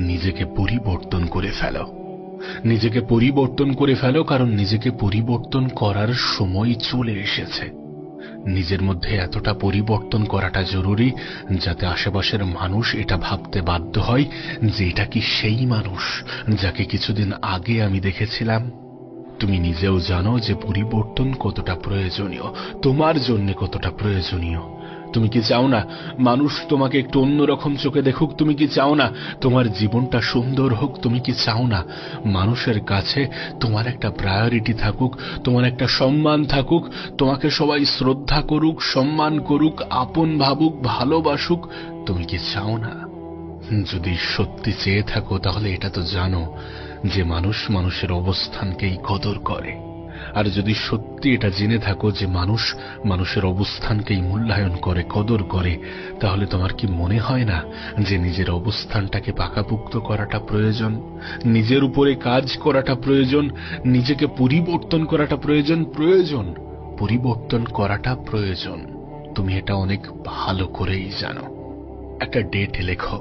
নিজেকে পরিবর্তন করে ফেলো। নিজেকে পরিবর্তন করে ফেলো, কারণ নিজেকে পরিবর্তন করার সময় চলে এসেছে। নিজের মধ্যে এতটা পরিবর্তন করাটা জরুরি যাতে আশেপাশের মানুষ এটা ভাবতে বাধ্য হয় যে এটা কি সেই মানুষ যাকে কিছুদিন আগে আমি দেখেছিলাম। তুমি নিজেও জানো যে পরিবর্তন কতটা প্রয়োজনীয়, তোমার জন্য কতটা প্রয়োজনীয়। তুমি কি চাও না মানুষ তোমাকে একটু অন্যরকম চোখে দেখুক? তুমি কি চাও না তোমার জীবনটা সুন্দর হোক? তুমি কি চাও না মানুষের কাছে তোমার একটা প্রায়োরিটি থাকুক, তোমার একটা সম্মান থাকুক, তোমাকে সবাই শ্রদ্ধা করুক, সম্মান করুক, আপন ভাবুক, ভালোবাসুক? তুমি কি চাও না? যদি সত্যি চেয়ে থাকো তাহলে এটা তো জানো যে মানুষ মানুষের অবস্থানকেই কদর করে। আর যদি সত্যি এটা জেনে থাকো যে মানুষ মানুষের অবস্থানকেই মূল্যায়ন করে, কদর করে, তাহলে তোমার কি মনে হয় না যে নিজের অবস্থানটাকে পাকাপোক্ত করাটা প্রয়োজন, নিজের উপরে কাজ করাটা প্রয়োজন, নিজেকে পরিবর্তন করাটা প্রয়োজন? প্রয়োজন, পরিবর্তন করাটা প্রয়োজন। তুমি এটা অনেক ভালো করেই জানো। একটা ডেট লেখো,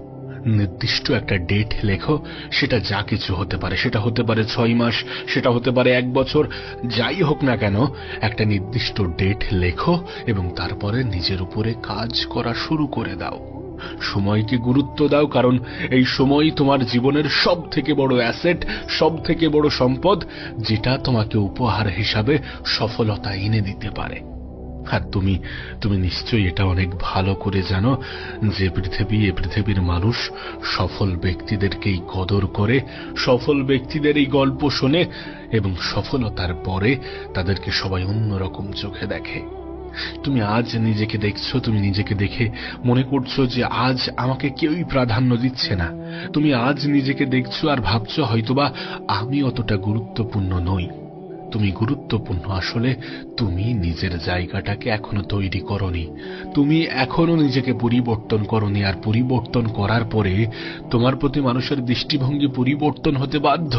নির্দিষ্ট একটা ডেট লেখো। সেটা যা কিছু হতে পারে, সেটা হতে পারে 6 মাস, সেটা হতে পারে 1 বছর, যাই হোক না কেন একটা নির্দিষ্ট ডেট লেখো এবং তারপরে নিজের উপরে কাজ করা শুরু করে দাও। সময়কে গুরুত্ব দাও, কারণ এই সময় তোমার জীবনের সব থেকে বড় অ্যাসেট, সব থেকে বড় সম্পদ, যেটা তোমাকে উপহার হিসাবে সফলতা এনে দিতে পারে। আর তুমি তুমি নিশ্চয়ই এটা অনেক ভালো করে জানো যে পৃথিবীর মানুষ সফল ব্যক্তিদেরকেই কদর করে, সফল ব্যক্তিদের এই গল্প শোনে এবং সফলতার পরে তাদেরকে সবাই অন্যরকম চোখে দেখে। তুমি আজ নিজেকে দেখছো, তুমি নিজেকে দেখে মনে করছো যে আজ আমাকে কেউই প্রাধান্য দিচ্ছে না। তুমি আজ নিজেকে দেখছো আর ভাবছো হয়তোবা আমি অতটা গুরুত্বপূর্ণ নই। তুমি গুরুত্বপূর্ণ, আসলে তুমি নিজের জায়গাটাকে এখনো তৈরি করনি, তুমি এখনো নিজেকে পরিবর্তন করনি। আর পরিবর্তন করার পরে তোমার প্রতি মানুষের দৃষ্টিভঙ্গি পরিবর্তন হতে বাধ্য।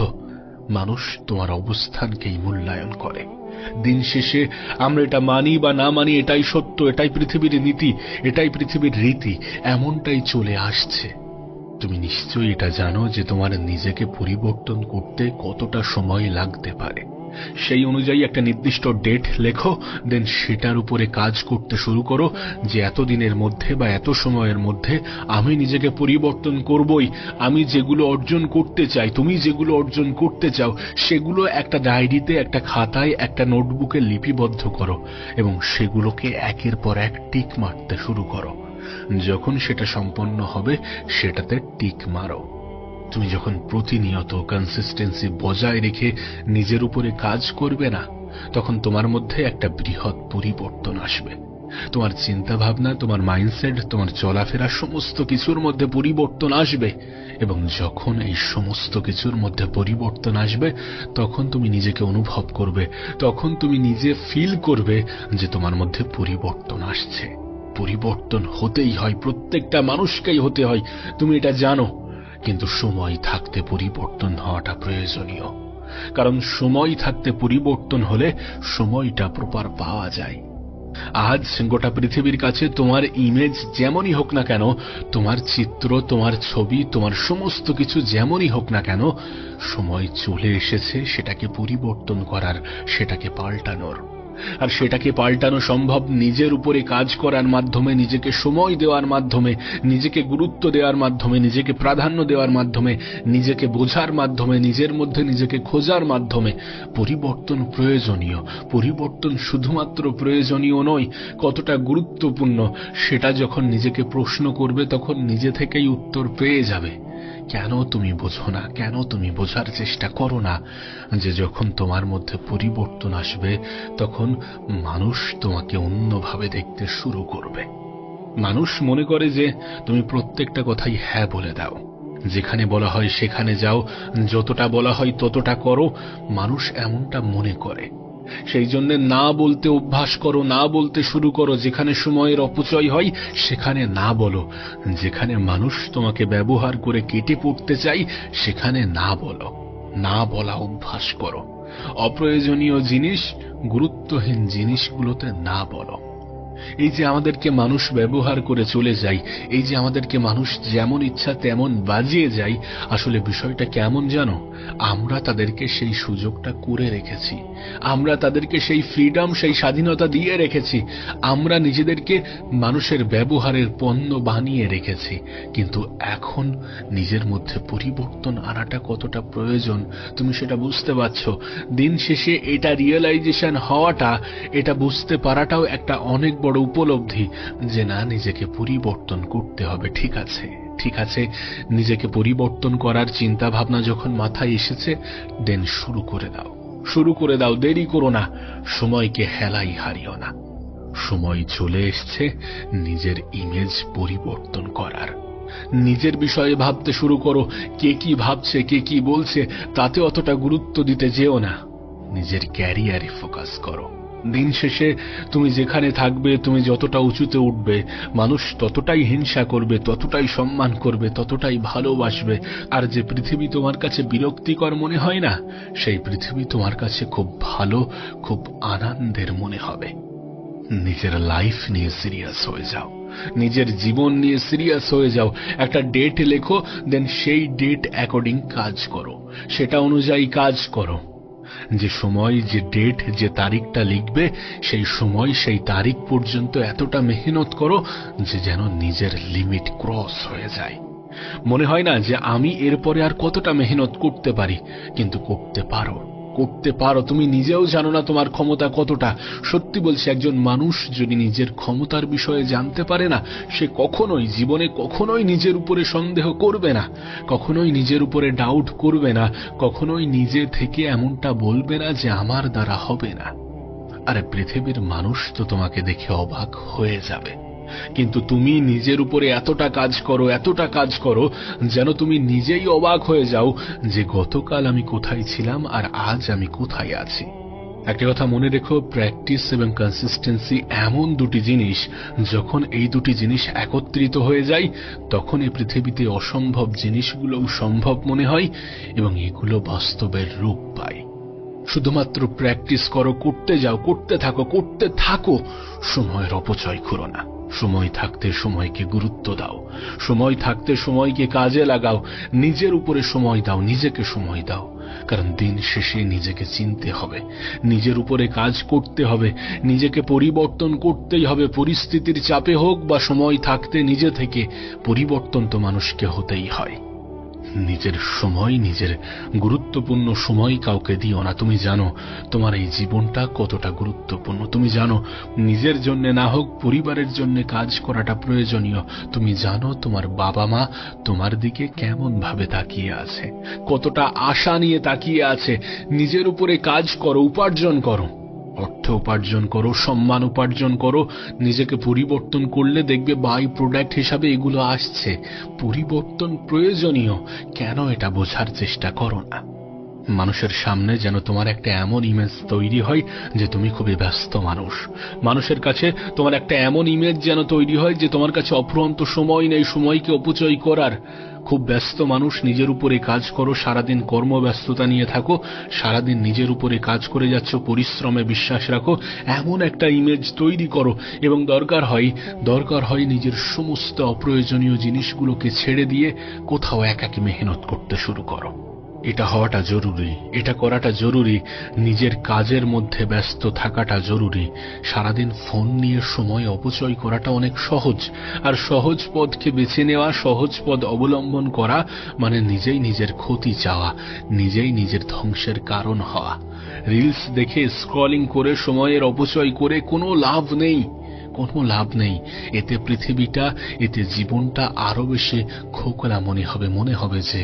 মানুষ তোমার অবস্থানকেই মূল্যায়ন করে। দিন শেষে আমরা এটা মানি বা না মানি, এটাই সত্য, এটাই পৃথিবীর নীতি, এটাই পৃথিবীর রীতি, এমনটাই চলে আসছে। তুমি নিশ্চয়ই এটা জানো যে তোমার নিজেকে পরিবর্তন করতে কতটা সময় লাগতে পারে। সেই অনুযায়ী একটা নির্দিষ্ট ডেট লেখো, দেন সেটার উপরে কাজ করতে শুরু করো যে এত দিনের মধ্যে বা এত সময়ের মধ্যে আমি নিজেকে পরিবর্তন করবই। আমি যেগুলো অর্জন করতে চাই, তুমি যেগুলো অর্জন করতে চাও, সেগুলো একটা ডায়েরিতে, একটা খাতায়, একটা নোটবুকে লিপিবদ্ধ করো এবং সেগুলোকে একের পর এক টিক মারতে শুরু করো। যখন সেটা সম্পন্ন হবে সেটাতে টিক মারো। তুমি যখন প্রতিনিয়ত কনসিস্টেন্সি বজায় রেখে নিজের উপরে কাজ করবে না, তখন তোমার মধ্যে একটা বৃহৎ পরিবর্তন আসবে। তোমার চিন্তা ভাবনা, তোমার মাইন্ডসেট, তোমার চলাফেরা, সমস্ত কিছুর মধ্যে পরিবর্তন আসবে। এবং যখন এই সমস্ত কিছুর মধ্যে পরিবর্তন আসবে তখন তুমি নিজেকে অনুভব করবে, তখন তুমি নিজে ফিল করবে যে তোমার মধ্যে পরিবর্তন আসছে। পরিবর্তন হতেই হয়, প্রত্যেকটা মানুষকেই হতে হয়, তুমি এটা জানো। কিন্তু সময় থাকতে পরিবর্তন হওয়াটা প্রয়োজনীয়, কারণ সময় থাকতে পরিবর্তন হলে সময়টা প্রপার পাওয়া যায়। আজ গোটা পৃথিবীর কাছে তোমার ইমেজ যেমনই হোক না কেন, তোমার চিত্র, তোমার ছবি, তোমার সমস্ত কিছু যেমনই হোক না কেন, সময় চলে এসেছে সেটাকে পরিবর্তন করার, সেটাকে পাল্টানোর। আর সেটাকে পাল্টানো সম্ভব নিজের উপরে কাজ করার মাধ্যমে, নিজেকে সময় দেওয়ার মাধ্যমে, নিজেকে গুরুত্ব দেওয়ার মাধ্যমে, নিজেকে প্রাধান্য দেওয়ার মাধ্যমে, নিজেকে বোঝার মাধ্যমে, নিজের মধ্যে নিজেকে খোঁজার মাধ্যমে। পরিবর্তন প্রয়োজনীয়, পরিবর্তন শুধুমাত্র প্রয়োজনীয় নয়, কতটা গুরুত্বপূর্ণ সেটা যখন নিজেকে প্রশ্ন করবে তখন নিজে থেকেই উত্তর পেয়ে যাবে। কেন তুমি বোঝো না? কেন তুমি বোঝার চেষ্টা করো না যে যখন তোমার মধ্যে পরিবর্তন আসবে তখন মানুষ তোমাকে অন্যভাবে দেখতে শুরু করবে। মানুষ মনে করে যে তুমি প্রত্যেকটা কথাই হ্যাঁ বলে দাও, যেখানে বলা হয় সেখানে যাও, যতটা বলা হয় ততটা করো। মানুষ এমনটা মনে করে, সেই জন্য না বলতে অভ্যাস করো, না বলতে শুরু করো। যেখানে সময়ের অপচয় হয় সেখানে না বলো, যেখানে মানুষ তোমাকে ব্যবহার করে কেটে পড়তে চাই সেখানে না বলো, না বলা অভ্যাস করো। অপ্রয়োজনীয় জিনিস, গুরুত্বহীন জিনিসগুলোতে না বলো। এই যে আমাদেরকে মানুষ ব্যবহার করে চলে যায়, এই যে আমাদেরকে মানুষ যেমন ইচ্ছা তেমন বাজিয়ে যায়, আসলে বিষয়টা কেমন জানো? আমরা তাদেরকে সেই সুযোগটা করে রেখেছি, আমরা তাদেরকে সেই ফ্রিডম, সেই স্বাধীনতা দিয়ে রেখেছি, আমরা নিজেদেরকে মানুষের ব্যবহারের পণ্য বানিয়ে রেখেছি। কিন্তু এখন নিজের মধ্যে পরিবর্তন আনাটা কতটা প্রয়োজন তুমি সেটা বুঝতে পারছো। দিন শেষে এটা রিয়েলাইজেশন হওয়াটা, এটা বুঝতে পারাটাও একটা অনেক বড় উপলব্ধি যে না, নিজেকে পরিবর্তন করতে হবে। ঠিক আছে, ঠিক আছে, নিজেকে পরিবর্তন করার চিন্তা ভাবনা যখন মাথায় এসেছে, দেন শুরু করে দাও, শুরু করে দাও, দেরি করো না, সময়কে হেলাই হারিও না। সময় চলে এসছে নিজের ইমেজ পরিবর্তন করার। নিজের বিষয়ে ভাবতে শুরু করো। কে কি ভাবছে, কে কি বলছে, তাতে অতটা গুরুত্ব দিতে যেও না, নিজের ক্যারিয়ারে ফোকাস করো। দিন শেষে তুমি যেখানে থাকবে, তুমি যতটা উঁচুতে উঠবে, মানুষ ততটাই হিংসা করবে, ততটাই সম্মান করবে, ততটাই ভালোবাসবে। আর যে পৃথিবী তোমার কাছে বিরক্তিকর মনে হয় না, সেই পৃথিবী তোমার কাছে খুব ভালো, খুব আনন্দের মনে হবে। নিজের লাইফ নিয়ে সিরিয়াস হয়ে যাও, নিজের জীবন নিয়ে সিরিয়াস হয়ে যাও। একটা ডেট লেখো, দেন সেই ডেট অ্যাকর্ডিং কাজ করো, সেটা অনুযায়ী কাজ করো। যে সময়, যে ডেট, যে তারিখটা লিখবে, সেই সময়, সেই তারিখ পর্যন্ত এতটা মেহনত করো যে যেন নিজের লিমিট ক্রস হয়ে যায়। মনে হয় না যে আমি এরপরে আর কতটা মেহনত করতে পারি, কিন্তু করতে পারো, করতে পারো। তুমি নিজেও জানো না তোমার ক্ষমতা কতটা। সত্যি বলছি, একজন মানুষ যদি নিজের ক্ষমতার বিষয়ে জানতে পারে না, সে কখনোই জীবনে কখনোই নিজের উপরে সন্দেহ করবে না, কখনোই নিজের উপরে ডাউট করবে না, কখনোই নিজে থেকে এমনটা বলবে না যে আমার দ্বারা হবে না। আরে পৃথিবীর মানুষ তো তোমাকে দেখে অবাক হয়ে যাবে, কিন্তু তুমি নিজের উপরে এতটা কাজ করো, এতটা কাজ করো, যেন তুমি নিজেই অবাক হয়ে যাও যে গতকাল আমি কোথায় ছিলাম আর আজ আমি কোথায় আছি। একটা কথা মনে রেখো, প্র্যাকটিস এবং কনসিস্টেন্সি এমন দুটি জিনিস, যখন এই দুটি জিনিস একত্রিত হয়ে যায়, তখন এই পৃথিবীতে অসম্ভব জিনিসগুলোও সম্ভব মনে হয় এবং এগুলো বাস্তবের রূপ পায়। শুধুমাত্র প্র্যাকটিস করো, করতে যাও, করতে থাকো, করতে থাকো। সময়ের অপচয় করো না। সময় থাকতে সময়কে গুরুত্ব দাও, সময় থাকতে সময়কে কাজে লাগাও, নিজের উপরে সময় দাও, নিজেকে সময় দাও। কারণ দিন শেষে নিজেকে চিনতে হবে, নিজের উপরে কাজ করতে হবে, নিজেকে পরিবর্তন করতেই হবে। পরিস্থিতির চাপে হোক বা সময় থাকতে নিজে থেকে পরিবর্তন তো মানুষকে হতেই হয়। নিজের সময়, নিজের গুরুত্বপূর্ণ সময় কাউকে দিও না। তুমি জানো তোমার এই জীবনটা কতটা গুরুত্বপূর্ণ, তুমি জানো নিজের জন্য না হোক পরিবারের জন্য কাজ করাটা প্রয়োজনীয়। তুমি জানো তোমার বাবা মা তোমার দিকে কেমন ভাবে তাকিয়ে আছে, কতটা আশা নিয়ে তাকিয়ে আছে। নিজের উপরে কাজ করো, উপার্জন করো, অর্থ উপার্জন করো, সম্মান উপার্জন করো। নিজেকে পরিবর্তন করলে দেখবে বাই প্রোডাক্ট হিসাবে এগুলো আসছে। পরিবর্তন প্রয়োজনীয়, কেন এটা বোঝার চেষ্টা করো না। মানুষের সামনে যেন তোমার একটা এমন ইমেজ তৈরি হয় যে তুমি খুবই ব্যস্ত মানুষ। মানুষের কাছে তোমার একটা এমন ইমেজ যেন তৈরি হয় যে তোমার কাছে অফুরন্ত সময় নেই সময়কে অপচয় করার। খুব ব্যস্ত মানুষ, নিজের উপরে কাজ করো, সারাদিন কর্মব্যস্ততা নিয়ে থাকো, সারাদিন নিজের উপরে কাজ করে যাচ্ছ, পরিশ্রমে বিশ্বাস রাখো, এমন একটা ইমেজ তৈরি করো। এবং দরকার হয় নিজের সমস্ত অপ্রয়োজনীয় জিনিসগুলোকে ছেড়ে দিয়ে কোথাও একাকী মেহনত করতে শুরু করো। এটা হওয়াটা জরুরি, এটা করাটা জরুরি। নিজের কাজের মধ্যে ব্যস্ত থাকাটা জরুরি। সারাদিন ফোন নিয়ে সময় অপচয় করাটা অনেক সহজ, আর সহজ পথকে বেছে নেওয়া, সহজ পথ অবলম্বন করা মানে নিজেই নিজের ক্ষতি চাওয়া, নিজেই নিজের ধ্বংসের কারণ হওয়া। রিলস দেখে স্ক্রলিং করে সময়ের অপচয় করে কোনো লাভ নেই, কোনো লাভ নেই। এতে পৃথিবীটা, এতে জীবনটা আরো বেশি খোকলা মনে হবে যে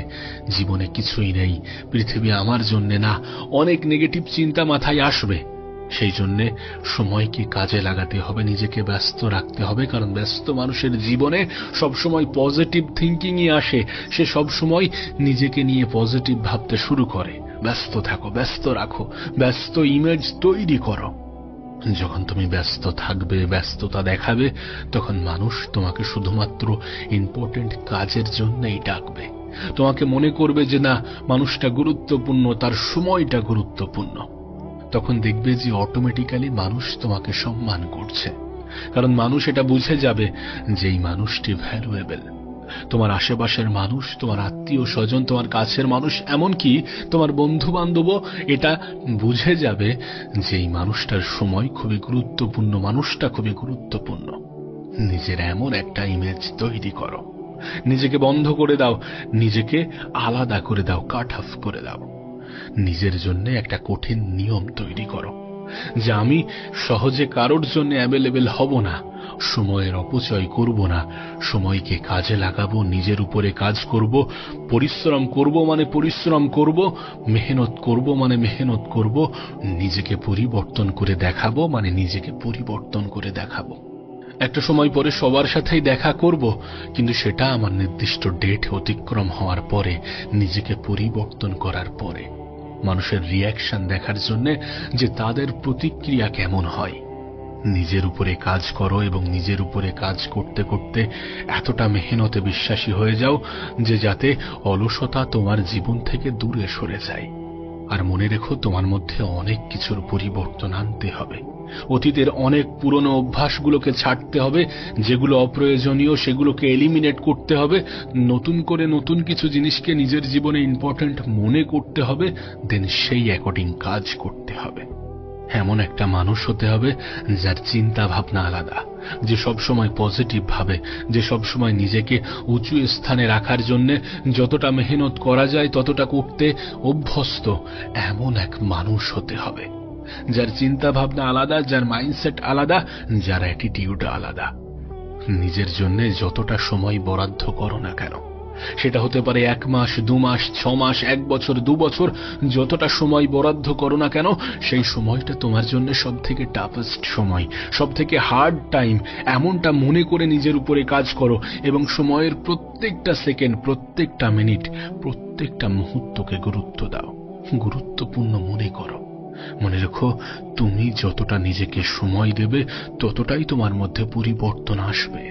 জীবনে কিছুই নেই, পৃথিবী আমার জন্য না। অনেক নেগেটিভ চিন্তা মাথায় আসবে। সেই জন্যে সময়কে কাজে লাগাতে হবে, নিজেকে ব্যস্ত রাখতে হবে। কারণ ব্যস্ত মানুষের জীবনে সবসময় পজিটিভ থিঙ্কিংই আসে। সে সবসময় নিজেকে নিয়ে পজিটিভ ভাবতে শুরু করে। ব্যস্ত থাকো, ব্যস্ত রাখো, ব্যস্ত ইমেজ তৈরি করো। যখন তুমি ব্যস্ত থাকবে, ব্যস্ততা দেখাবে, তখন মানুষ তোমাকে শুধুমাত্র ইম্পর্টেন্ট কাজের জন্যই ডাকবে। তোমাকে মনে করবে যে না, মানুষটা গুরুত্বপূর্ণ, তার সময়টা গুরুত্বপূর্ণ। তখন দেখবে যে অটোমেটিক্যালি মানুষ তোমাকে সম্মান করছে। কারণ মানুষ এটা বুঝে যাবে যে এই মানুষটি ভ্যালুয়েবল। তোমার আশেপাশের মানুষ, তোমার আত্মীয় স্বজন, তোমার কাছের মানুষ, এমনকি তোমার বন্ধু বান্ধবও এটা বুঝে যাবে যে এই মানুষটার সময় খুবই গুরুত্বপূর্ণ, মানুষটা খুবই গুরুত্বপূর্ণ। নিজের এমন একটা ইমেজ তৈরি করো, নিজেকে বন্ধ করে দাও, নিজেকে আলাদা করে দাও, কাট অফ করে দাও। নিজের জন্য একটা কঠিন নিয়ম তৈরি করো যে আমি সহজে কারোর জন্য অ্যাভেলেবেল হব না, সময়ের অপচয় করব না, সময়কে কাজে লাগাবো, নিজের উপরে কাজ করব, পরিশ্রম করব মানে পরিশ্রম করব, মেহনত করব মানে মেহনত করব, নিজেকে পরিবর্তন করে দেখাবো মানে নিজেকে পরিবর্তন করে দেখাবো। একটা সময় পরে সবার সাথেই দেখা করব, কিন্তু সেটা আমার নির্দিষ্ট ডেট অতিক্রম হওয়ার পরে, নিজেকে পরিবর্তন করার পরে। মানুষের রিয়াকশন দেখার জন্য যে তাদের প্রতিক্রিয়া কেমন হয়। নিজের উপরে কাজ করো এবং নিজের উপরে কাজ করতে করতে এতটা মেহনতে বিশ্বাসী হয়ে যাও যে যাতে অলসতা তোমার জীবন থেকে দূরে সরে যায়। আর মনে রেখো, তোমার মধ্যে অনেক কিছুর পরিবর্তন আনতে হবে। অতীতের অনেক পুরনো অভ্যাসগুলোকে ছাড়তে হবে, যেগুলো অপ্রয়োজনীয় সেগুলোকে এলিমিনেট করতে হবে। নতুন করে নতুন কিছু জিনিসকে নিজের জীবনে ইম্পর্ট্যান্ট মনে করতে হবে, দেন সেই অ্যাকর্ডিং কাজ করতে হবে। এমন একটা মানুষ হতে হবে যার চিন্তা ভাবনা আলাদা, যে সব সময় পজিটিভ ভাবে, যে সব সময় নিজেকে উঁচু স্থানে রাখার জন্য যতটা মেহনত করা যায় ততটা করতে অভ্যস্ত। এমন এক মানুষ হতে হবে যার চিন্তা ভাবনা আলাদা, যার মাইন্ডসেট আলাদা, যার অ্যাটিটিউড আলাদা। নিজের জন্য যতটা সময় বরাদ্দ করো না কেন, সেটা হতে পারে 1 মাস, 2 মাস, 6 মাস, 1 বছর, 2 বছর, যতটা সময় বরাদ্দ করো না কেন, সেই সময়টা তোমার জন্য সব থেকে টাফেস্ট সময়, সব থেকে হার্ড টাইম। এমনটা মনে করে নিজের উপরে কাজ করো এবং সময়ের প্রত্যেকটা সেকেন্ড, প্রত্যেকটা মিনিট, প্রত্যেকটা মুহূর্তকে গুরুত্ব দাও, গুরুত্বপূর্ণ মনে করো। মনে রেখো, তুমি যতটা নিজেকে সময় দেবে ততটাই তোমার মধ্যে পরিবর্তন আসবে।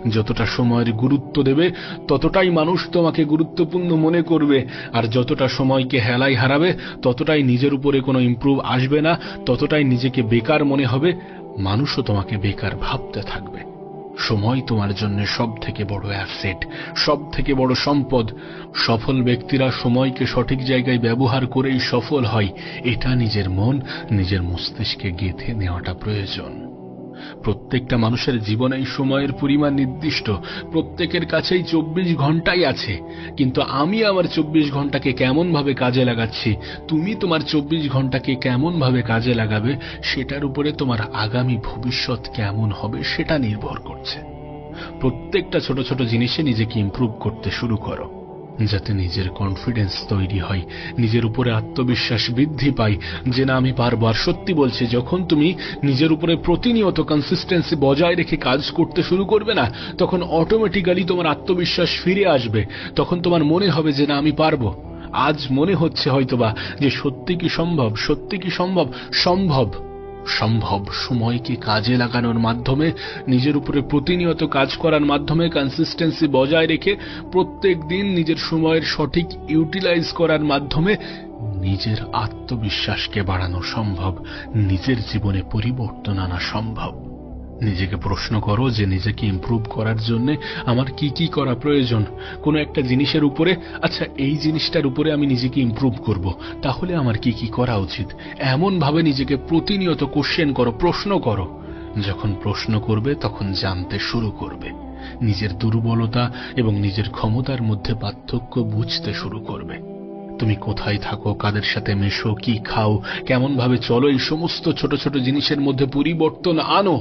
যতটা সময়ের গুরুত্ব দেবে ততটাই মানুষ তোমাকে গুরুত্বপূর্ণ মনে করবে, আর যতটা সময়কে হেলায় হারাবে ততটাই নিজের উপরে কোনো ইমপ্রুভ আসবে না, ততটাই নিজেকে বেকার মনে হবে, মানুষও তোমাকে বেকার ভাবতে থাকবে। সময় তোমার জন্য সব থেকে বড় অ্যাসেট, সব থেকে বড় সম্পদ। সফল ব্যক্তিরা সময়কে সঠিক জায়গায় ব্যবহার করেই সফল হয়। এটা নিজের মন, নিজের মস্তিষ্কে গেঁথে নেওয়াটা প্রয়োজন। প্রত্যেকটা মানুষের জীবনে সময়ের পরিমাণ নির্দিষ্ট, প্রত্যেকের কাছেই 24 ঘন্টাই আছে। কিন্তু আমি আমার 24 ঘন্টাকে কেমন ভাবে কাজে লাগাচ্ছি, তুমি তোমার 24 ঘন্টাকে কেমন ভাবে কাজে লাগাবে, সেটার উপরে তোমার আগামী ভবিষ্যৎ কেমন হবে সেটা নির্ভর করছে। প্রত্যেকটা ছোট ছোট জিনিসে নিজেকে ইমপ্রুভ করতে শুরু করো, যাতে নিজের কনফিডেন্স তৈরি হয়, নিজের উপরে আত্মবিশ্বাস বৃদ্ধি পায় যে না, আমি পারবো। আর সত্যি বলছি, যখন তুমি নিজের উপরে প্রতিনিয়ত কনসিস্টেন্সি বজায় রেখে কাজ করতে শুরু করবে না, তখন অটোমেটিক্যালি তোমার আত্মবিশ্বাস ফিরে আসবে। তখন তোমার মনে হবে যে না, আমি পারবো। আজ মনে হচ্ছে হয়তোবা যে সত্যি কি সম্ভব, সত্যি কি সম্ভব? সম্ভব, সম্ভব। সময়কে কাজে লাগানোর মাধ্যমে, নিজের উপরে প্রতিনিয়ত কাজ করার মাধ্যমে, কনসিস্টেন্সি বজায় রেখে প্রত্যেক দিন নিজের সময়ের সঠিক ইউটিলাইজ করার মাধ্যমে নিজের আত্মবিশ্বাসকে বাড়ানো সম্ভব, নিজের জীবনে পরিবর্তন আনা সম্ভব। নিজেকে প্রশ্ন করো যে নিজেকে ইমপ্রুভ করার জন্য আমার কি কি করা প্রয়োজন। কোনো একটা জিনিসের উপরে, আচ্ছা এই জিনিসটার উপরে আমি নিজেকে ইমপ্রুভ করব, তাহলে আমার কি কি করা উচিত, এমন ভাবে নিজেকে প্রতিনিয়ত কোশ্চেন করো, প্রশ্ন করো। যখন প্রশ্ন করবে তখন জানতে শুরু করবে, নিজের দুর্বলতা এবং নিজের ক্ষমতার মধ্যে পার্থক্য বুঝতে শুরু করবে। তুমি কোথায় থাকো, কাদের সাথে মেশো, কি খাও, কেমন ভাবে চলো, এই সমস্ত ছোট ছোট জিনিসের মধ্যে পরিবর্তন আনো।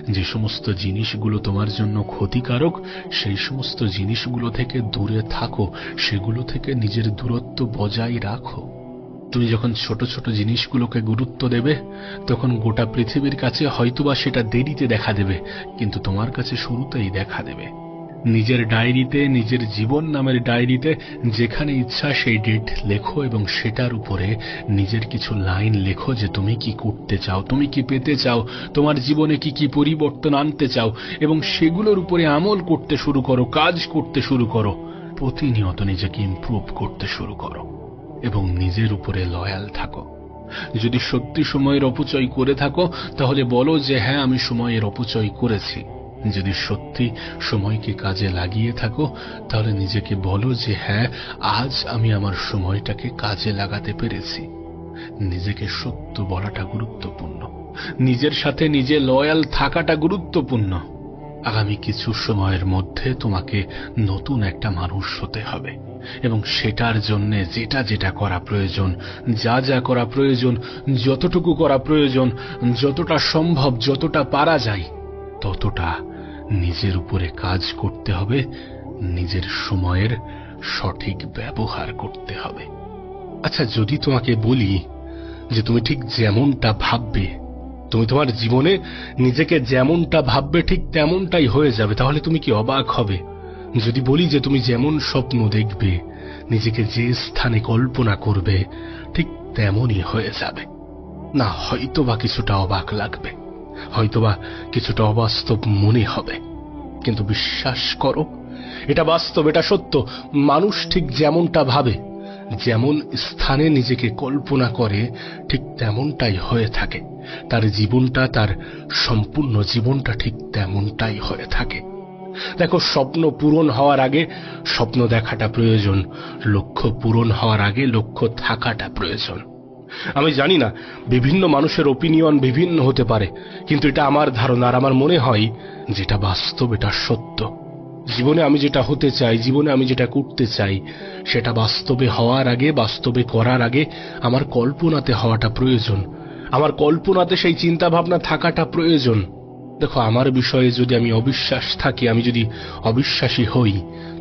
যে সমস্ত জিনিসগুলো তোমার জন্য ক্ষতিকারক, সেই সমস্ত জিনিসগুলো থেকে দূরে থাকো, সেগুলো থেকে নিজের দূরত্ব বজায় রাখো। তুমি যখন ছোট ছোট জিনিসগুলোকে গুরুত্ব দেবে, তখন গোটা পৃথিবীর কাছে হয়তোবা সেটা দেরিতে দেখা দেবে, কিন্তু তোমার কাছে শুরুতেই দেখা দেবে। নিজের ডায়েরিতে, নিজের জীবন নামের ডায়েরিতে যেখানে ইচ্ছা সেই ডেট লেখো এবং সেটার উপরে নিজের কিছু লাইন লেখো যে তুমি কি করতে চাও, তুমি কি পেতে চাও, তোমার জীবনে কি কি পরিবর্তন আনতে চাও, এবং সেগুলোর উপরে আমল করতে শুরু করো, কাজ করতে শুরু করো। প্রতিনিয়ত নিজেকে ইমপ্রুভ করতে শুরু করো এবং নিজের উপরে লয়াল থাকো। যদি সত্যি সময়ের অপচয় করে থাকো তাহলে বলো যে হ্যাঁ, আমি সময়ের অপচয় করেছি। যদি সত্যি সময়কে কাজে লাগিয়ে থাকো তাহলে নিজেকে বলো যে হ্যাঁ, আজ আমি আমার সময়টাকে কাজে লাগাতে পেরেছি। নিজেকে সত্য বলাটা গুরুত্বপূর্ণ, নিজের সাথে নিজে লয়াল থাকাটা গুরুত্বপূর্ণ। আগামী কিছু সময়ের মধ্যে তোমাকে নতুন একটা মানুষ হতে হবে, এবং সেটার জন্য যেটা যেটা করা প্রয়োজন, যা যা করা প্রয়োজন, যতটুকু করা প্রয়োজন, যতটা সম্ভব, যতটা পারা যায় ততটা নিজের উপরে কাজ করতে হবে, নিজের সময়ের সঠিক ব্যবহার করতে হবে। আচ্ছা, যদি তোমাকে বলি যে তুমি ঠিক যেমনটা ভাববে, তুমি তোমার জীবনে নিজেকে যেমনটা ভাববে ঠিক তেমনটাই হয়ে যাবে, তাহলে তুমি কি অবাক হবে? যদি বলি যে তুমি যেমন স্বপ্ন দেখবে, নিজেকে যে স্থানে কল্পনা করবে ঠিক তেমনই হয়ে যাবে। না, হয়তোবা কিছুটা অবাক লাগবে, হয়তোবা কিছুটা অবাস্তব মনে হবে, কিন্তু বিশ্বাস করো, এটা বাস্তব, এটা সত্য। মানুষ ঠিক যেমনটা ভাবে, যেমন স্থানে নিজেকে কল্পনা করে ঠিক তেমনটাই হয়ে থাকে। তার জীবনটা, তার সম্পূর্ণ জীবনটা ঠিক তেমনটাই হয়ে থাকে। দেখো, স্বপ্ন পূরণ হওয়ার আগে স্বপ্ন দেখাটা প্রয়োজন, লক্ষ্য পূরণ হওয়ার আগে লক্ষ্য থাকাটা প্রয়োজন। আমি জানি না, বিভিন্ন মানুষের ওপিনিয়ন বিভিন্ন হতে পারে, কিন্তু এটা আমার ধারণা, আর আমার মনে হয় যেটা বাস্তব, এটা সত্য। জীবনে আমি যেটা হতে চাই, জীবনে আমি যেটা করতে চাই, সেটা বাস্তবে হওয়ার আগে, বাস্তবে করার আগে আমার কল্পনাতে হওয়াটা প্রয়োজন, আমার কল্পনাতে সেই চিন্তা ভাবনা থাকাটা প্রয়োজন। দেখো, আমার বিষয়ে যদি আমি অবিশ্বাস থাকি, আমি যদি অবিশ্বাসী হই,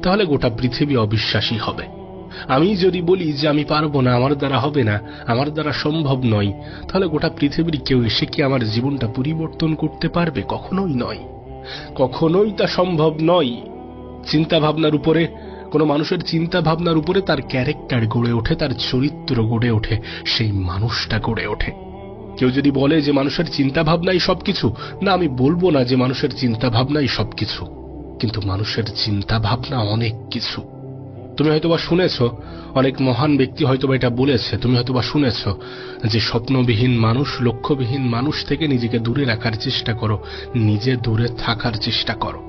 তাহলে গোটা পৃথিবী অবিশ্বাসী হবে। আমি যদি বলি যে আমি পারবো না, আমার দ্বারা হবে না, আমার দ্বারা সম্ভব নয়, তাহলে গোটা পৃথিবীর কেউ এসে কি আমার জীবনটা পরিবর্তন করতে পারবে? কখনোই নয়, কখনোই তা সম্ভব নয়। চিন্তা ভাবনার উপরে, কোনো মানুষের চিন্তা ভাবনার উপরে তার ক্যারেক্টার গড়ে ওঠে, তার চরিত্র গড়ে ওঠে, সেই মানুষটা গড়ে ওঠে। কেউ যদি বলে যে মানুষের চিন্তা ভাবনাই সবকিছু, না, আমি বলবো না যে মানুষের চিন্তা ভাবনাই সবকিছু, কিন্তু মানুষের চিন্তা ভাবনা অনেক কিছু। তুমি হয়তোবা শুনেছ, অনেক মহান ব্যক্তি হয়তোবা এটা বলেছে, তুমি হয়তোবা শুনেছ যে স্বপ্নবিহীন মানুষ, লক্ষ্যবিহীন মানুষ থেকে নিজেকে দূরে রাখার চেষ্টা করো, নিজে দূরে থাকার চেষ্টা করো।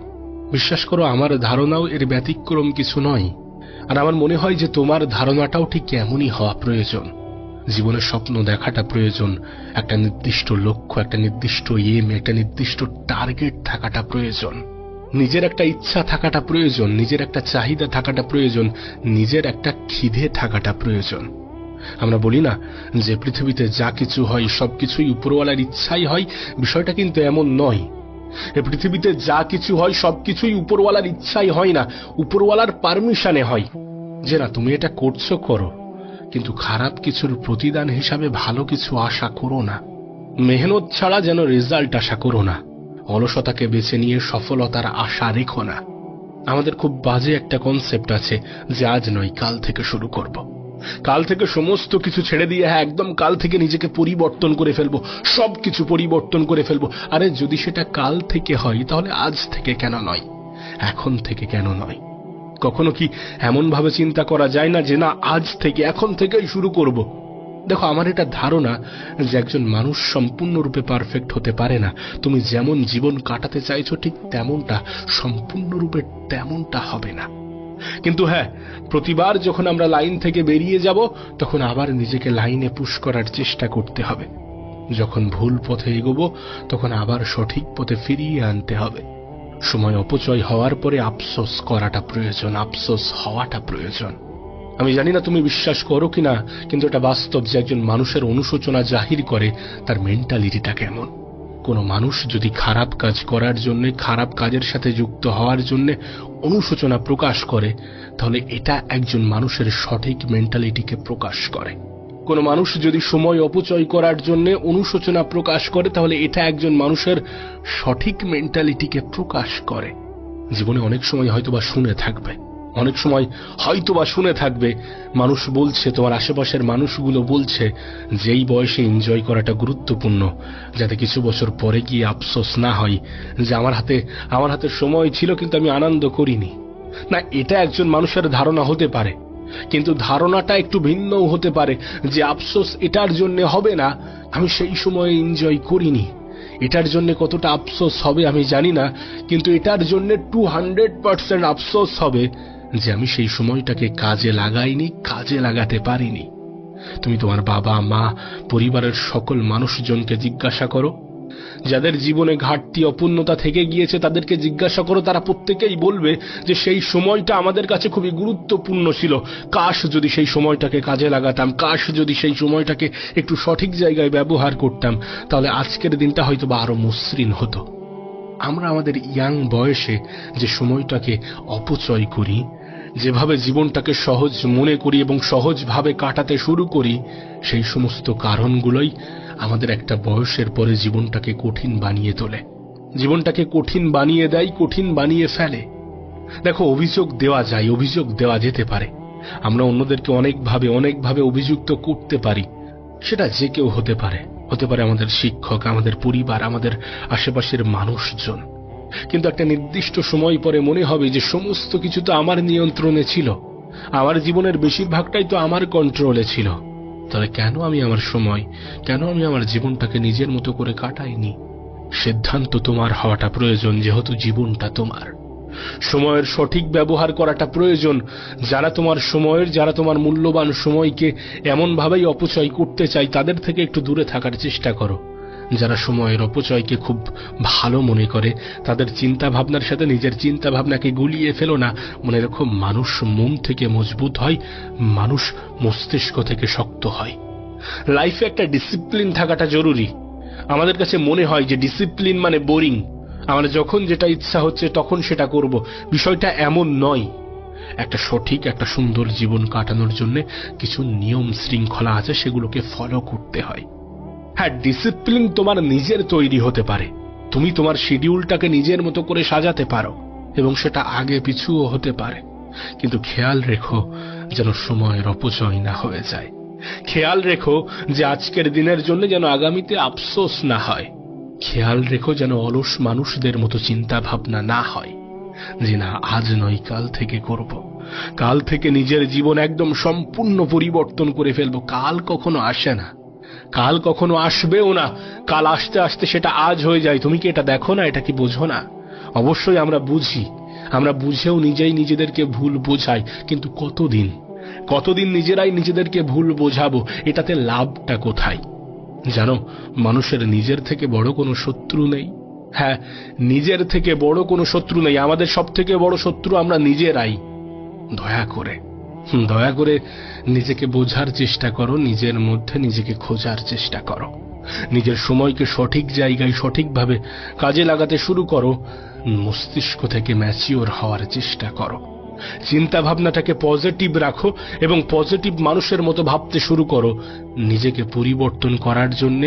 বিশ্বাস করো, আমার ধারণাও এর ব্যতিক্রম কিছু নয়। আর আমার মনে হয় যে তোমার ধারণাটাও ঠিক এমনই হওয়া প্রয়োজন। জীবনে স্বপ্ন দেখাটা প্রয়োজন, একটা নির্দিষ্ট লক্ষ্য, একটা নির্দিষ্ট এম, একটা নির্দিষ্ট টার্গেট থাকাটা প্রয়োজন, নিজের একটা ইচ্ছা থাকাটা প্রয়োজন, নিজের একটা চাহিদা থাকাটা প্রয়োজন, নিজের একটা খিদে থাকাটা প্রয়োজন। আমরা বলি না যে পৃথিবীতে যা কিছু হয় সবকিছুই উপরওয়ালার ইচ্ছাই হয়, বিষয়টা কিন্তু এমন নয়। এই পৃথিবীতে যা কিছু হয় সবকিছুই উপরওয়ালার ইচ্ছাই হয় না, উপরওয়ালার পারমিশনে হয়। যে না, তুমি এটা করছো, করো, কিন্তু খারাপ কিছুর প্রতিদান হিসাবে ভালো কিছু আশা করো না। মেহনত ছাড়া যেন রেজাল্ট আশা করো না। অলসতাকে বেছে নিয়ে সফলতার আশা রেখো না। আমাদের খুব বাজে একটা কনসেপ্ট আছে যে আজ নয়, কাল থেকে শুরু করব, কাল থেকে সমস্ত কিছু ছেড়ে দিয়ে, হ্যাঁ একদম কাল থেকে নিজেকে পরিবর্তন করে ফেলবো, সবকিছু পরিবর্তন করে ফেলবো। আরে যদি সেটা কাল থেকে হয় তাহলে আজ থেকে কেন নয়, এখন থেকে কেন নয়? কখনো কি এমন ভাবে চিন্তা করা যায় না যে না, আজ থেকে, এখন থেকেই শুরু করব? দেখো, আমার এটা ধারণা যে একজন মানুষ সম্পূর্ণরূপে পারফেক্ট হতে পারে না। তুমি যেমন জীবন কাটাতে চাইছো ঠিক তেমনটা, সম্পূর্ণরূপে তেমনটা হবে না। কিন্তু হ্যাঁ, প্রতিবার যখন আমরা লাইন থেকে বেরিয়ে যাব তখন আবার নিজেকে লাইনে পুশ করার চেষ্টা করতে হবে। যখন ভুল পথে এগোবো তখন আবার সঠিক পথে ফিরিয়ে আনতে হবে। সময় অপচয় হওয়ার পরে আফসোস করাটা প্রয়োজন, আফসোস হওয়াটা প্রয়োজন। আমি জানি না তুমি বিশ্বাস করো কিনা, কিন্তু এটা বাস্তব যে একজন মানুষের অনুশোচনা জাহির করে তার মেন্টালিটিটা কেমন। কোন মানুষ যদি খারাপ কাজ করার জন্য, খারাপ কাজের সাথে যুক্ত হওয়ার জন্য অনুশোচনা প্রকাশ করে, তাহলে এটা একজন মানুষের সঠিক মেন্টালিটিকে প্রকাশ করে। কোন মানুষ যদি সময় অপচয় করার জন্য অনুশোচনা প্রকাশ করে, তাহলে এটা একজন মানুষের সঠিক মেন্টালিটিকে প্রকাশ করে। জীবনে অনেক সময় হয়তোবা শুনে থাকবে, অনেক সময় হয়তোবা শুনে থাকবে মানুষ বলছে, তোমার আশেপাশের মানুষগুলো বলছে যে এই বয়সে এনজয় করাটা গুরুত্বপূর্ণ, যাতে কিছু বছর পরে গিয়ে আফসোস না হয় যে আমার হাতে সময় ছিল কিন্তু আমি আনন্দ করিনি। না, এটা একজন মানুষের ধারণা হতে পারে, কিন্তু ধারণাটা একটু ভিন্নও হতে পারে যে আফসোস এটার জন্য হবে না, আমি সেই সময় এনজয় করিনি। এটার জন্য কতটা আফসোস হবে আমি জানি না, কিন্তু এটার জন্য 200% আফসোস হবে যে আমি সেই সময়টাকে কাজে লাগাইনি, কাজে লাগাতে পারিনি। তুমি তোমার বাবা মা, পরিবারের সকল মানুষজনকে জিজ্ঞাসা করো, যাদের জীবনে ঘাটতি অপূর্ণতা থেকে গিয়েছে তাদেরকে জিজ্ঞাসা করো, তারা প্রত্যেকেই বলবে যে সেই সময়টা আমাদের কাছে খুবই গুরুত্বপূর্ণ ছিল। কাশ যদি সেই সময়টাকে কাজে লাগাতাম, কাশ যদি সেই সময়টাকে একটু সঠিক জায়গায় ব্যবহার করতাম, তাহলে আজকের দিনটা হয়তো বা আরো মসৃণ হতো। আমরা আমাদের ইয়াং বয়সে যে সময়টাকে অপচয় করি, যেভাবে জীবনটাকে সহজ মনে করি এবং সহজভাবে কাটাতে শুরু করি, সেই সমস্ত কারণগুলোই আমাদের একটা বয়সের পরে জীবনটাকে কঠিন বানিয়ে তোলে, জীবনটাকে কঠিন বানিয়ে দেয়, কঠিন বানিয়ে ফেলে। দেখো, অভিযোগ দেওয়া যায়, অভিযোগ দেওয়া যেতে পারে। আমরা অন্যদেরকে অনেকভাবে অভিযুক্ত করতে পারি। সেটা যে কেউ হতে পারে, হতে পারে আমাদের শিক্ষক, আমাদের পরিবার, আমাদের আশেপাশের মানুষজন। কিন্তু একটা নির্দিষ্ট সময় পরে মনে হবে যে সমস্ত কিছু তো আমার নিয়ন্ত্রণে ছিল, আমার জীবনের বেশিরভাগটাই তো আমার কন্ট্রোলে ছিল। তাহলে কেন আমি আমার সময়, কেন আমি আমার জীবনটাকে নিজের মতো করে কাটাইনি? সিদ্ধান্ত তোমার হওয়াটা প্রয়োজন, যেহেতু জীবনটা তোমার। সময়ের সঠিক ব্যবহার করাটা প্রয়োজন। যারা তোমার সময়ের, যারা তোমার মূল্যবান সময়কে এমনভাবেই অপচয় করতে চায়, তাদের থেকে একটু দূরে থাকার চেষ্টা করো। যারা সময়ের অপচয়কে খুব ভালো মনে করে, তাদের চিন্তা ভাবনার সাথে নিজের চিন্তা ভাবনাকে গুলিয়ে ফেলো না। মনে রেখো, মানুষ মন থেকে মজবুত হয়, মানুষ মস্তিষ্ক থেকে শক্ত হয়। লাইফে একটা ডিসিপ্লিন থাকাটা জরুরি। আমাদের কাছে মনে হয় যে ডিসিপ্লিন মানে বোরিং, আমার যখন যেটা ইচ্ছা হচ্ছে তখন সেটা করব। বিষয়টা এমন নয়। একটা সঠিক, একটা সুন্দর জীবন কাটানোর জন্য কিছু নিয়ম শৃঙ্খলা আছে, সেগুলোকে ফলো করতে হয়। হ্যাঁ, ডিসিপ্লিন তোমার নিজের তৈরি হতে পারে। তুমি তোমার শিডিউলটাকে নিজের মতো করে সাজাতে পারো এবং সেটা আগে পিছুও হতে পারে। কিন্তু খেয়াল রেখো যেন সময়ের অপচয় না হয়ে যায়। খেয়াল রেখো যে আজকের দিনের জন্য যেন আগামীতে আফসোস না হয়। খেয়াল রেখো যেন অলস মানুষদের মতো চিন্তা ভাবনা না হয় যে না, আজ নয় কাল থেকে করব, কাল থেকে নিজের জীবন একদম সম্পূর্ণ পরিবর্তন করে ফেলবো। কাল কখনো আসে না, কাল কখনো আসবেও না। কাল আসতে আসতে সেটা আজ হয়ে যায়। তুমি কি এটা দেখো না? এটা কি বোঝো না? অবশ্যই আমরা বুঝি, আমরা বুঝেও নিজেই নিজেদেরকে ভুল বোঝাই। কিন্তু কতদিন নিজেরাই নিজেদেরকে ভুল বোঝাবো? এটাতে লাভটা কোথায়? জানো, মানুষের নিজের থেকে বড় কোনো শত্রু নেই। হ্যাঁ, নিজের থেকে বড় কোনো শত্রু নেই। আমাদের সব থেকে বড় শত্রু আমরা নিজেরাই। দয়া করে নিজেকে বোঝার চেষ্টা করো, নিজের মধ্যে নিজেকে খোঁজার চেষ্টা করো, নিজের সময়কে সঠিক জায়গায় সঠিকভাবে কাজে লাগাতে শুরু করো, মস্তিষ্ক থেকে ম্যাচিওর হওয়ার চেষ্টা করো, চিন্তা ভাবনাটাকে পজিটিভ রাখো এবং পজিটিভ মানুষের মতো ভাবতে শুরু করো। নিজেকে পরিবর্তন করার জন্য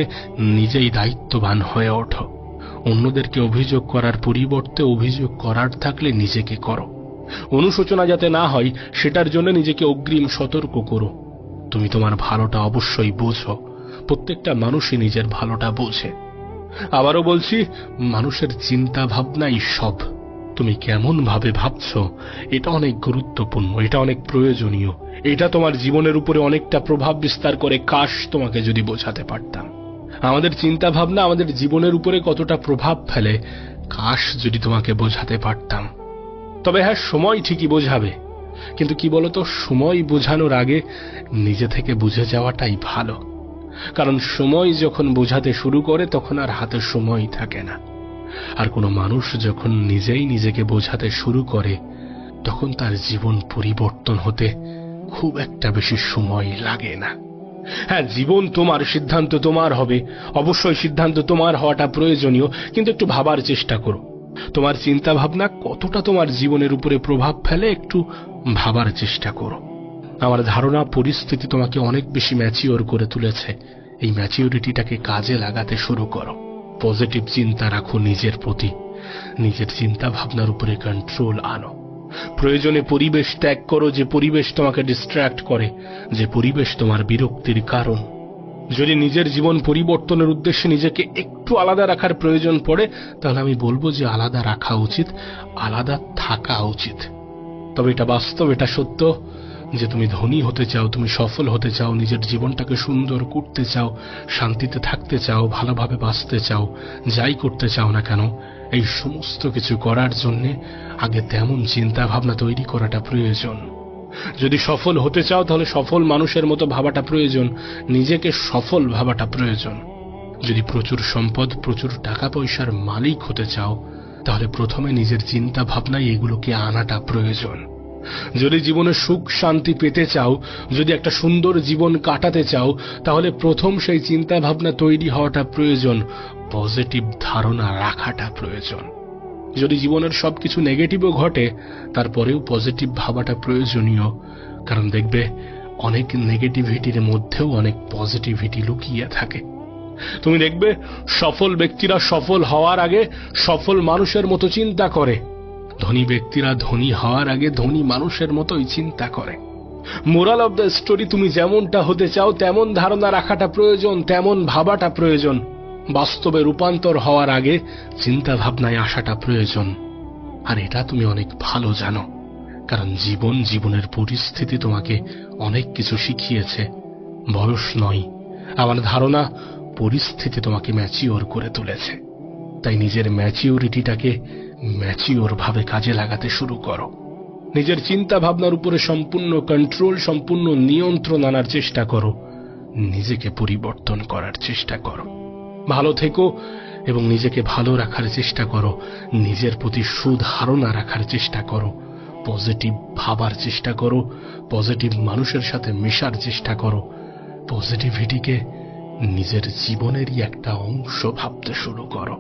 নিজেই দায়িত্ববান হয়ে ওঠো। অন্যদেরকে অভিযোগ করার পরিবর্তে অভিযোগ করার থাকলে নিজেকে করো। অনুশোচনা যাতে না হয় সেটার জন্য নিজেকে অগ্রিম সতর্ক করো। তুমি তোমার ভালোটা অবশ্যই বোঝো, প্রত্যেকটা মানুষই নিজের ভালোটা বোঝে। আবারও বলছি, মানুষের চিন্তা ভাবনাই সব। তুমি কেমন ভাবে ভাবছো এটা অনেক গুরুত্বপূর্ণ, এটা অনেক প্রয়োজনীয়। এটা তোমার জীবনের উপরে অনেকটা প্রভাব বিস্তার করে। কাশ তোমাকে যদি বোঝাতে পারতাম আমাদের চিন্তা ভাবনা আমাদের জীবনের উপরে কতটা প্রভাব ফেলে, কাশ যদি তোমাকে বোঝাতে পারতাম। তবে হ্যাঁ, সময় ঠিকই বোঝাবে, কিন্তু কি বলতো, সময় বোঝানোর আগে নিজে থেকে বুঝে যাওয়াটাই ভালো। কারণ সময় যখন বোঝাতে শুরু করে তখন আর হাতে সময় থাকে না। আর কোনো মানুষ যখন নিজেই নিজেকে বোঝাতে শুরু করে তখন তার জীবন পরিবর্তন হতে খুব একটা বেশি সময় লাগে না। হ্যাঁ, জীবন তোমার, সিদ্ধান্ত তোমার হবে। অবশ্যই সিদ্ধান্ত তোমার হওয়াটা প্রয়োজনীয়, কিন্তু একটু ভাবার চেষ্টা করো তোমার চিন্তা ভাবনা কতটা তোমার জীবনের উপরে প্রভাব ফেলে। একটু ভাবার চেষ্টা করো। আমার ধারণা পরিস্থিতি তোমাকে অনেক বেশি ম্যাচিওর করে তুলেছে। এই ম্যাচিওরিটিটাকে কাজে লাগাতে শুরু করো। পজিটিভ চিন্তা রাখো নিজের প্রতি, নিজের চিন্তা ভাবনার উপরে কন্ট্রোল আনো। প্রয়োজনে পরিবেশ ত্যাগ করো যে পরিবেশ তোমাকে ডিস্ট্র্যাক্ট করে, যে পরিবেশ তোমার বিরক্তির কারণ। যদি নিজের জীবন পরিবর্তনের উদ্দেশ্যে নিজেকে একটু আলাদা রাখার প্রয়োজন পড়ে, তাহলে আমি বলবো যে আলাদা রাখা উচিত, আলাদা থাকা উচিত। তবে এটা বাস্তব, এটা সত্য, যে তুমি ধনী হতে চাও, তুমি সফল হতে চাও, নিজের জীবনটাকে সুন্দর করতে চাও, শান্তিতে থাকতে চাও, ভালোভাবে বাঁচতে চাও, যাই করতে চাও না কেন, এই সমস্ত কিছু করার জন্য আগে তেমন চিন্তা ভাবনা তৈরি করাটা প্রয়োজন। যদি সফল হতে চাও তাহলে সফল মানুষের মতো ভাবাটা প্রয়োজন, নিজেকে সফল ভাবাটা প্রয়োজন। যদি প্রচুর সম্পদ, প্রচুর টাকা পয়সার মালিক হতে চাও তাহলে প্রথমে নিজের চিন্তা ভাবনায় এগুলোকে আনাটা প্রয়োজন। যদি জীবনে সুখ শান্তি পেতে চাও, যদি একটা সুন্দর জীবন কাটাতে চাও, তাহলে প্রথম সেই চিন্তা ভাবনা তৈরি হওয়াটা প্রয়োজন, পজিটিভ ধারণা রাখাটা প্রয়োজন। যদি জীবনের সবকিছু নেগেটিভও ঘটে তারপরেও পজিটিভ ভাবাটা প্রয়োজনীয়, কারণ দেখবে অনেক নেগেটিভিটির মধ্যেও অনেক পজিটিভিটি লুকিয়ে থাকে। তুমি দেখবে সফল ব্যক্তিরা সফল হওয়ার আগে সফল মানুষের মতো চিন্তা করে, ধনী ব্যক্তিরা ধনী হওয়ার আগে ধনী মানুষের মতোই চিন্তা করে। মোরাল অফ দ্য স্টোরি, তুমি যেমনটা হতে চাও তেমন ধারণা রাখাটা প্রয়োজন, তেমন ভাবাটা প্রয়োজন। বাস্তবে রূপান্তর হওয়ার আগে চিন্তা ভাবনায় আসাটা প্রয়োজন। আর এটা তুমি অনেক ভালো জানো, কারণ জীবনের পরিস্থিতি তোমাকে অনেক কিছু শিখিয়েছে। বয়স নয়, আমার ধারণা পরিস্থিতি তোমাকে ম্যাচিওর করে তুলেছে। তাই নিজের ম্যাচিওরিটিটাকে ম্যাচিওর ভাবে কাজে লাগাতে শুরু করো। নিজের চিন্তা ভাবনার উপরে সম্পূর্ণ কন্ট্রোল, সম্পূর্ণ নিয়ন্ত্রণ আনার চেষ্টা করো, নিজেকে পরিবর্তন করার চেষ্টা করো। ভালো থেকো এবং নিজেকে ভালো রাখার চেষ্টা করো, নিজের প্রতি সুধারণা রাখার চেষ্টা করো, পজিটিভ ভাবার চেষ্টা করো, পজিটিভ মানুষের সাথে মেশার চেষ্টা করো, পজিটিভিটিকে নিজের জীবনেরই একটা অংশ ভাবতে শুরু করো।